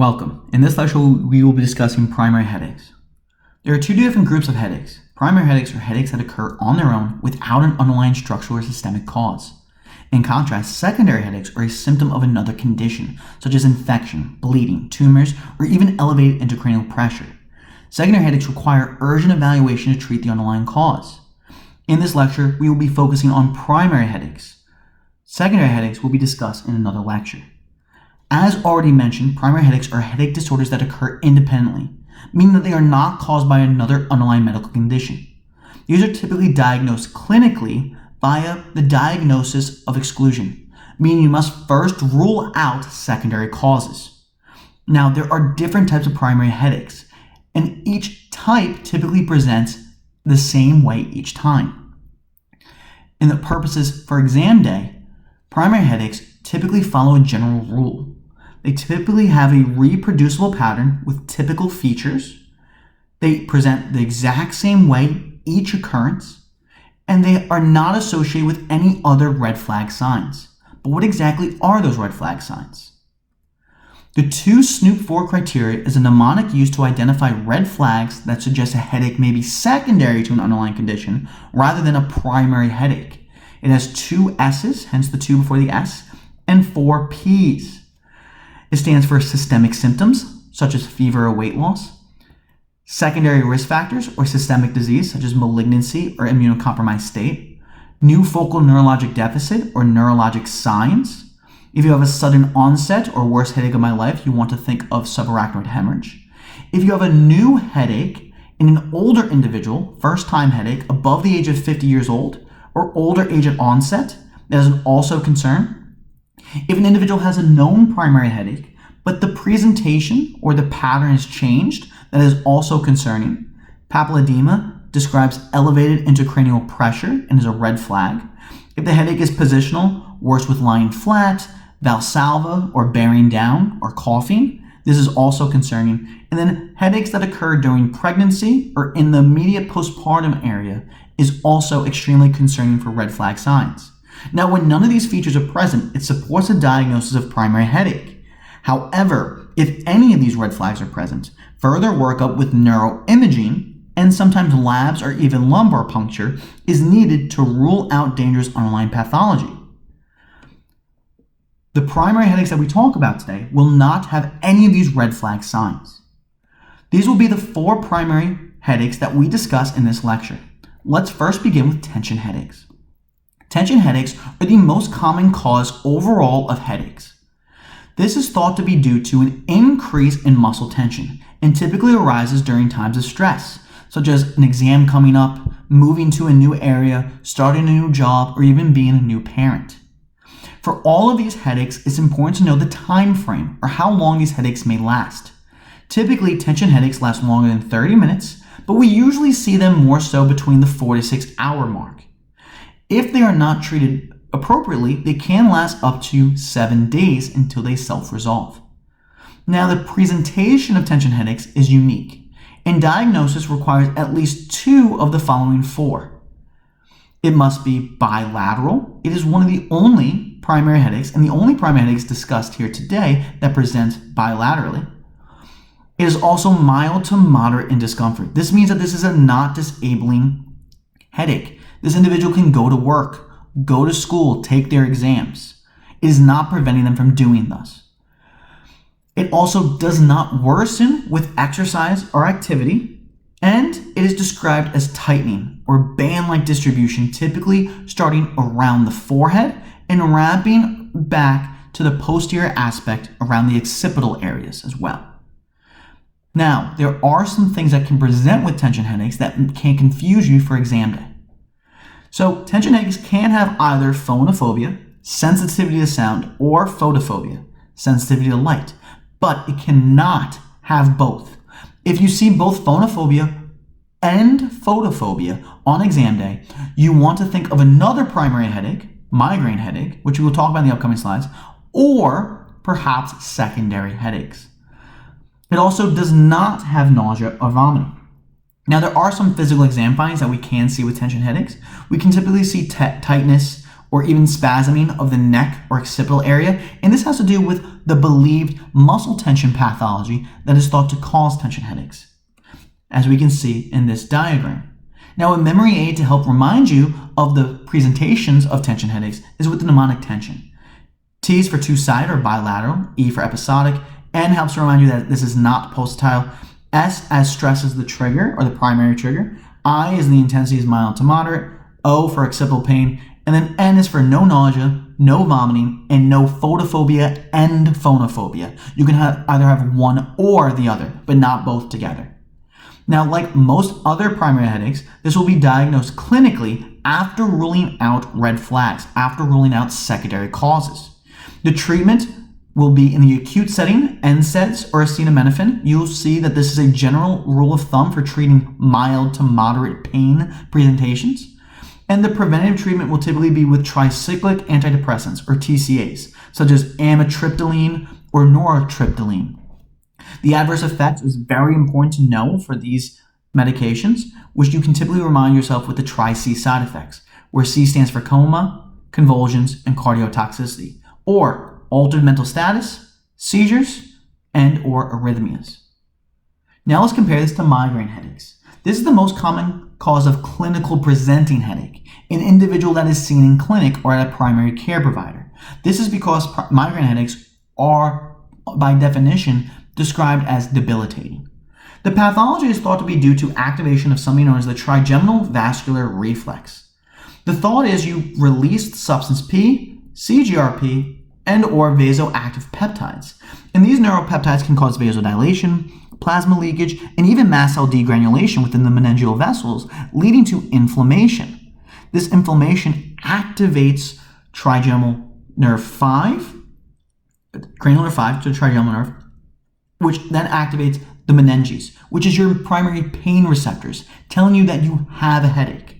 Welcome. In this lecture, we will be discussing primary headaches. There are two different groups of headaches. Primary headaches are headaches that occur on their own without an underlying structural or systemic cause. In contrast, secondary headaches are a symptom of another condition, such as infection, bleeding, tumors, or even elevated intracranial pressure. Secondary headaches require urgent evaluation to treat the underlying cause. In this lecture, we will be focusing on primary headaches. Secondary headaches will be discussed in another lecture. As already mentioned, primary headaches are headache disorders that occur independently, meaning that they are not caused by another underlying medical condition. These are typically diagnosed clinically via the diagnosis of exclusion, meaning you must first rule out secondary causes. Now, there are different types of primary headaches, and each type typically presents the same way each time. In the purposes for exam day, primary headaches typically follow a general rule. They typically have a reproducible pattern with typical features. They present the exact same way each occurrence, and they are not associated with any other red flag signs. But what exactly are those red flag signs? The 2 SNOOP4 criteria is a mnemonic used to identify red flags that suggest a headache may be secondary to an underlying condition rather than a primary headache. It has 2 S's, hence the 2 before the S, and 4 P's. It stands for systemic symptoms, such as fever or weight loss, secondary risk factors or systemic disease, such as malignancy or immunocompromised state, new focal neurologic deficit or neurologic signs. If you have a sudden onset or worst headache of my life, you want to think of subarachnoid hemorrhage. If you have a new headache in an older individual, first-time headache above the age of 50 years old, or older age at onset, that is also a concern. If an individual has a known primary headache, but the presentation or the pattern has changed, that is also concerning. Papilledema describes elevated intracranial pressure and is a red flag. If the headache is positional, worse with lying flat, valsalva or bearing down or coughing, this is also concerning. And then headaches that occur during pregnancy or in the immediate postpartum area is also extremely concerning for red flag signs. Now, when none of these features are present, it supports a diagnosis of primary headache. However, if any of these red flags are present, further workup with neuroimaging and sometimes labs or even lumbar puncture is needed to rule out dangerous underlying pathology. The primary headaches that we talk about today will not have any of these red flag signs. These will be the 4 primary headaches that we discuss in this lecture. Let's first begin with tension headaches. Tension headaches are the most common cause overall of headaches. This is thought to be due to an increase in muscle tension and typically arises during times of stress, such as an exam coming up, moving to a new area, starting a new job, or even being a new parent. For all of these headaches, it's important to know the time frame or how long these headaches may last. Typically, tension headaches last longer than 30 minutes, but we usually see them more so between the 4 to 6 hour mark. If they are not treated appropriately, they can last up to 7 days until they self-resolve. Now, the presentation of tension headaches is unique, and diagnosis requires at least 2 of the following 4. It must be bilateral. It is one of the only primary headaches, and the only primary headaches discussed here today that presents bilaterally. It is also mild to moderate in discomfort. This means that this is a not disabling headache. This individual can go to work, go to school, take their exams. It is not preventing them from doing thus. It also does not worsen with exercise or activity, and it is described as tightening or band-like distribution, typically starting around the forehead and wrapping back to the posterior aspect around the occipital areas as well. Now, there are some things that can present with tension headaches that can confuse you for exam day. So, tension headaches can have either phonophobia, sensitivity to sound, or photophobia, sensitivity to light, but it cannot have both. If you see both phonophobia and photophobia on exam day, you want to think of another primary headache, migraine headache, which we will talk about in the upcoming slides, or perhaps secondary headaches. It also does not have nausea or vomiting. Now, there are some physical exam findings that we can see with tension headaches. We can typically see tightness or even spasming of the neck or occipital area, and this has to do with the believed muscle tension pathology that is thought to cause tension headaches, as we can see in this diagram. Now, a memory aid to help remind you of the presentations of tension headaches is with the mnemonic tension. T is for two-sided or bilateral, E for episodic, N helps to remind you that this is not pulsatile, S as stress is the trigger or the primary trigger, I is the intensity is mild to moderate, O for occipital pain, and then N is for no nausea, no vomiting, and no photophobia and phonophobia. You can either have one or the other, but not both together. Now, like most other primary headaches, this will be diagnosed clinically after ruling out red flags, after ruling out secondary causes. The treatment will be in the acute setting, NSAIDs or acetaminophen. You'll see that this is a general rule of thumb for treating mild to moderate pain presentations. And the preventative treatment will typically be with tricyclic antidepressants or TCAs, such as amitriptyline or nortriptyline. The adverse effects is very important to know for these medications, which you can typically remind yourself with the tri-C side effects, where C stands for coma, convulsions, and cardiotoxicity, or altered mental status, seizures, and or arrhythmias. Now let's compare this to migraine headaches. This is the most common cause of clinical presenting headache, an individual that is seen in clinic or at a primary care provider. This is because migraine headaches are, by definition, described as debilitating. The pathology is thought to be due to activation of something known as the trigeminal vascular reflex. The thought is you released substance P, CGRP, and or vasoactive peptides. And these neuropeptides can cause vasodilation, plasma leakage, and even mast cell degranulation within the meningeal vessels, leading to inflammation. This inflammation activates trigeminal nerve 5, cranial nerve 5 to the trigeminal nerve, which then activates the meninges, which is your primary pain receptors, telling you that you have a headache.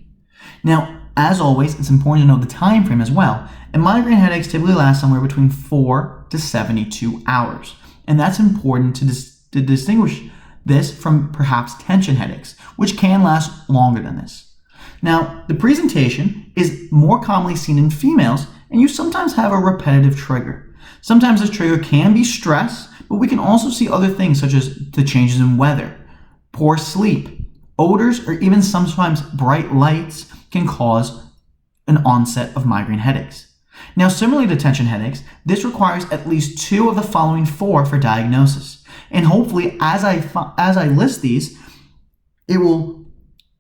Now, as always, it's important to know the time frame as well, and migraine headaches typically last somewhere between 4 to 72 hours. And that's important to distinguish this from perhaps tension headaches, which can last longer than this. Now, the presentation is more commonly seen in females, and you sometimes have a repetitive trigger. Sometimes this trigger can be stress, but we can also see other things such as the changes in weather, poor sleep, odors, or even sometimes bright lights can cause an onset of migraine headaches. Now, similarly to tension headaches, this requires at least 2 of the following 4 for diagnosis. And hopefully, as I list these, you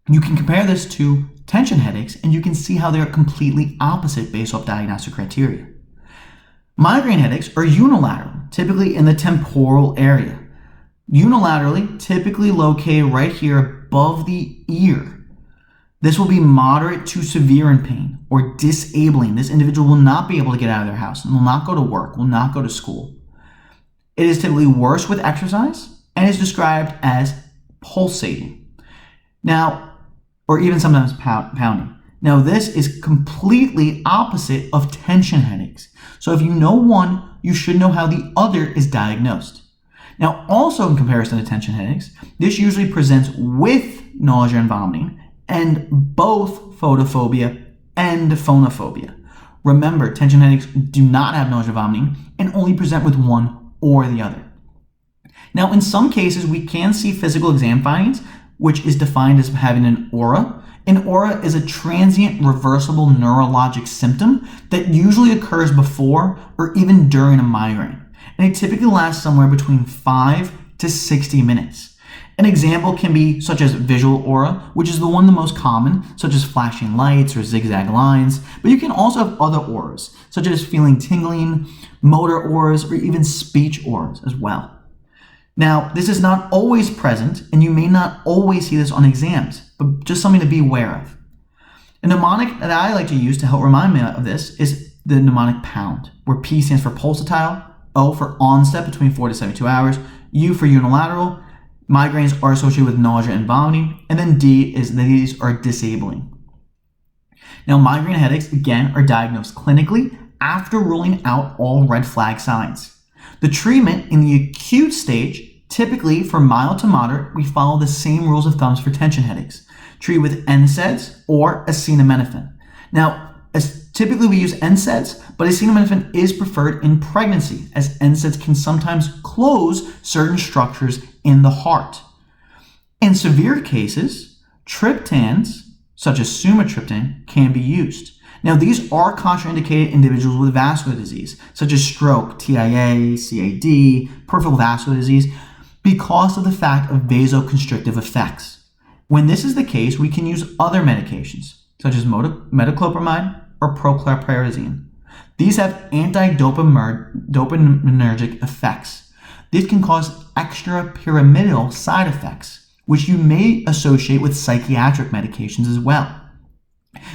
can compare this to tension headaches, and you can see how they're completely opposite based off diagnostic criteria. Migraine headaches are unilateral, typically in the temporal area. Unilaterally, typically located right here above the ear. This will be moderate to severe in pain or disabling. This individual will not be able to get out of their house, will not go to work, will not go to school. It is typically worse with exercise and is described as pulsating. Now, or even sometimes pounding. Now, this is completely opposite of tension headaches. So if you know one, you should know how the other is diagnosed. Now, also in comparison to tension headaches, this usually presents with nausea and vomiting, and both photophobia and phonophobia. Remember, tension headaches do not have nausea and vomiting and only present with one or the other. Now, in some cases, we can see physical exam findings, which is defined as having an aura. An aura is a transient reversible neurologic symptom that usually occurs before or even during a migraine. And it typically lasts somewhere between 5 to 60 minutes. An example can be such as visual aura, which is the most common, such as flashing lights or zigzag lines. But you can also have other auras, such as feeling tingling, motor auras, or even speech auras as well. Now, this is not always present, and you may not always see this on exams, but just something to be aware of. A mnemonic that I like to use to help remind me of this is the mnemonic POUND, where P stands for pulsatile, O for onset between 4 to 72 hours, U for unilateral, migraines are associated with nausea and vomiting, and then D is that these are disabling. Now, migraine headaches, again, are diagnosed clinically after ruling out all red flag signs. The treatment in the acute stage, typically for mild to moderate, we follow the same rules of thumbs for tension headaches. Treat with NSAIDs or acetaminophen. Now, Typically, we use NSAIDs, but acetaminophen is preferred in pregnancy, as NSAIDs can sometimes close certain structures in the heart. In severe cases, triptans, such as sumatriptan, can be used. Now, these are contraindicated in individuals with vascular disease, such as stroke, TIA, CAD, peripheral vascular disease, because of the fact of vasoconstrictive effects. When this is the case, we can use other medications, such as metoclopramide or prochlorperazine. These have anti-dopaminergic effects. This can cause extrapyramidal side effects, which you may associate with psychiatric medications as well.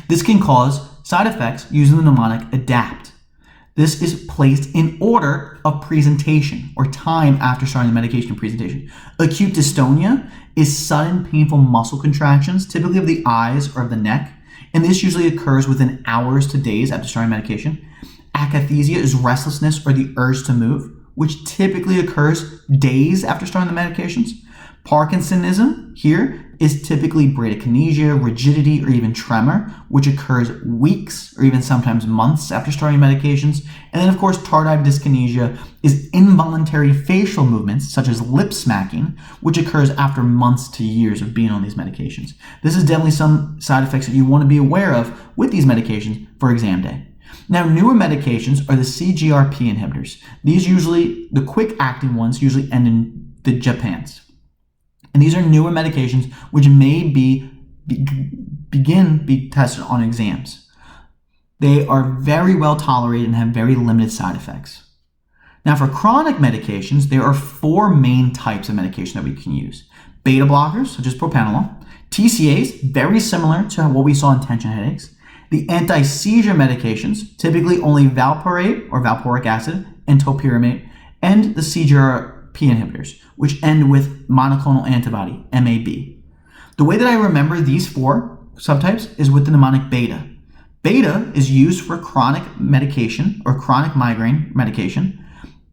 This can cause side effects using the mnemonic ADAPT. This is placed in order of presentation or time after starting the medication presentation. Acute dystonia is sudden painful muscle contractions, typically of the eyes or of the neck, and this usually occurs within hours to days after starting medication. Akathisia is restlessness or the urge to move, which typically occurs days after starting the medications. Parkinsonism here is typically bradykinesia, rigidity, or even tremor, which occurs weeks or even sometimes months after starting medications. And then, of course, tardive dyskinesia is involuntary facial movements, such as lip smacking, which occurs after months to years of being on these medications. This is definitely some side effects that you want to be aware of with these medications for exam day. Now, newer medications are the CGRP inhibitors. These usually, the quick-acting ones, usually end in the Japans. And these are newer medications which may be tested on exams. They are very well tolerated and have very limited side effects. Now, for chronic medications, there are 4 main types of medication that we can use. Beta blockers, such as propranolol. TCAs, very similar to what we saw in tension headaches. The anti-seizure medications, typically only valproate or valproic acid and topiramate, and the CGRP inhibitors, which end with monoclonal antibody, MAB. The way that I remember these 4 subtypes is with the mnemonic beta. Beta is used for chronic medication or chronic migraine medication.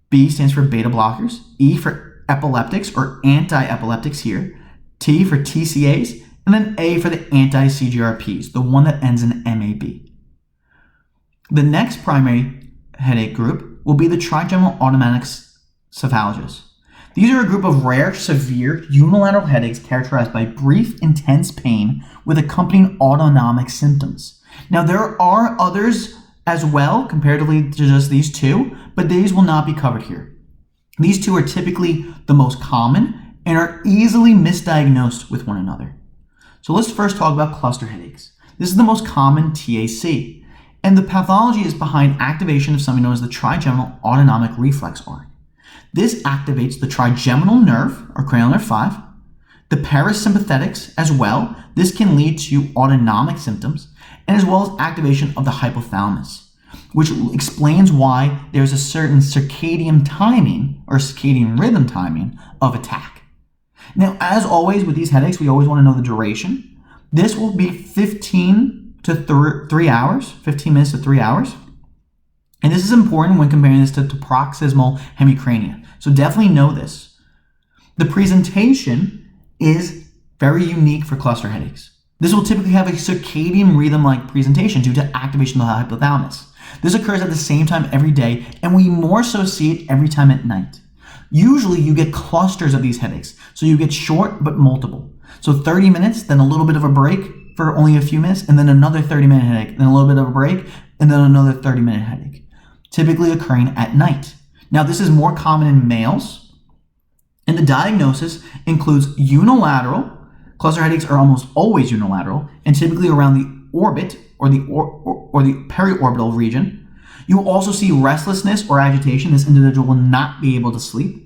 B stands for beta blockers. E for epileptics or anti-epileptics here. T for TCAs. And then A for the anti-CGRPs, the one that ends in MAB. The next primary headache group will be the trigeminal autonomic cephalgias. These are a group of rare, severe unilateral headaches characterized by brief, intense pain with accompanying autonomic symptoms. Now, there are others as well, comparatively to just these 2, but these will not be covered here. These 2 are typically the most common and are easily misdiagnosed with one another. So let's first talk about cluster headaches. This is the most common TAC, and the pathology is behind activation of something known as the trigeminal autonomic reflex arc. This activates the trigeminal nerve, or cranial nerve 5, the parasympathetics as well. This can lead to autonomic symptoms, and as well as activation of the hypothalamus, which explains why there's a certain circadian timing, or circadian rhythm timing, of attack. Now, as always with these headaches, we always want to know the duration. This will be 15 to 3 hours, 15 minutes to 3 hours. And this is important when comparing this to paroxysmal hemicrania. So definitely know this. The presentation is very unique for cluster headaches. This will typically have a circadian rhythm-like presentation due to activation of the hypothalamus. This occurs at the same time every day, and we more so see it every time at night. Usually you get clusters of these headaches, so you get short but multiple. So 30 minutes, then a little bit of a break for only a few minutes, and then another 30-minute headache, then a little bit of a break, and then another 30-minute headache, typically occurring at night. Now, this is more common in males, and the diagnosis includes unilateral. Cluster headaches are almost always unilateral, and typically around the orbit or the periorbital region. You will also see restlessness or agitation. This individual will not be able to sleep.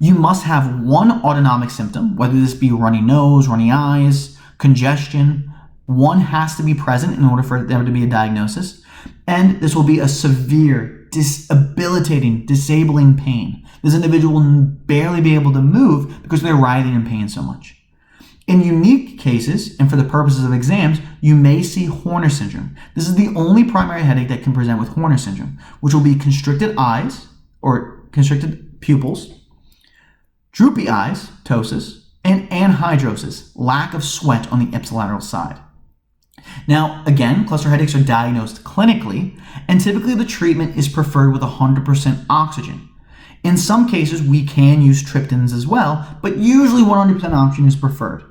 You must have one autonomic symptom, whether this be runny nose, runny eyes, congestion. One has to be present in order for there to be a diagnosis. And this will be a severe, debilitating, disabling pain. This individual will barely be able to move because they're writhing in pain so much. In unique cases, and for the purposes of exams, you may see Horner syndrome. This is the only primary headache that can present with Horner syndrome, which will be constricted eyes or constricted pupils, droopy eyes, ptosis, and anhidrosis, lack of sweat on the ipsilateral side. Now, again, cluster headaches are diagnosed clinically, and typically the treatment is preferred with 100% oxygen. In some cases, we can use triptans as well, but usually 100% oxygen is preferred.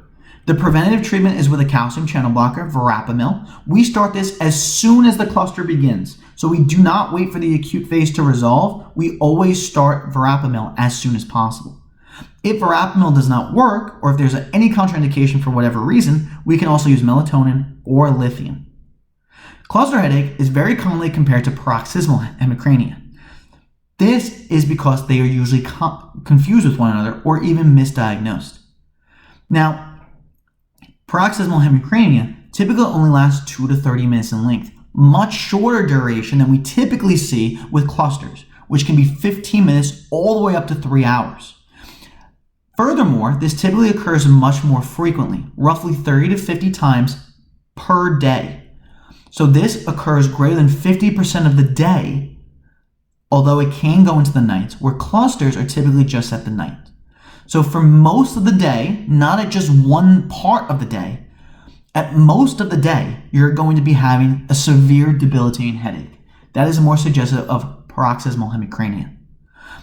The preventative treatment is with a calcium channel blocker, verapamil. We start this as soon as the cluster begins, so we do not wait for the acute phase to resolve. We always start verapamil as soon as possible. If verapamil does not work, or if there's any contraindication for whatever reason, we can also use melatonin or lithium. Cluster headache is very commonly compared to paroxysmal hemicrania. This is because they are usually confused with one another or even misdiagnosed. Now, paroxysmal hemicrania typically only lasts 2 to 30 minutes in length, much shorter duration than we typically see with clusters, which can be 15 minutes all the way up to 3 hours. Furthermore, this typically occurs much more frequently, roughly 30 to 50 times per day. So this occurs greater than 50% of the day, although it can go into the nights, where clusters are typically just at the night. So for most of the day, not at just one part of the day, at most of the day, you're going to be having a severe debilitating headache. That is more suggestive of paroxysmal hemicrania.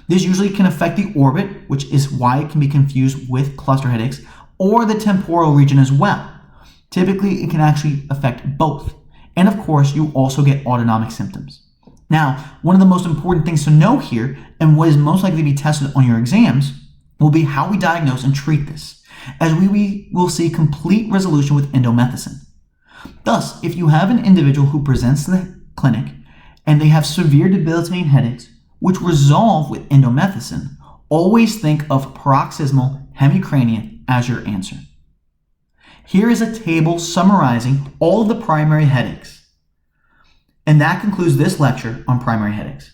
This usually can affect the orbit, which is why it can be confused with cluster headaches, or the temporal region as well. Typically, it can actually affect both. And of course, you also get autonomic symptoms. Now, one of the most important things to know here, and what is most likely to be tested on your exams, will be how we diagnose and treat this, as we will see complete resolution with indomethacin. Thus, if you have an individual who presents to the clinic and they have severe debilitating headaches, which resolve with indomethacin, always think of paroxysmal hemicrania as your answer. Here is a table summarizing all of the primary headaches. And that concludes this lecture on primary headaches.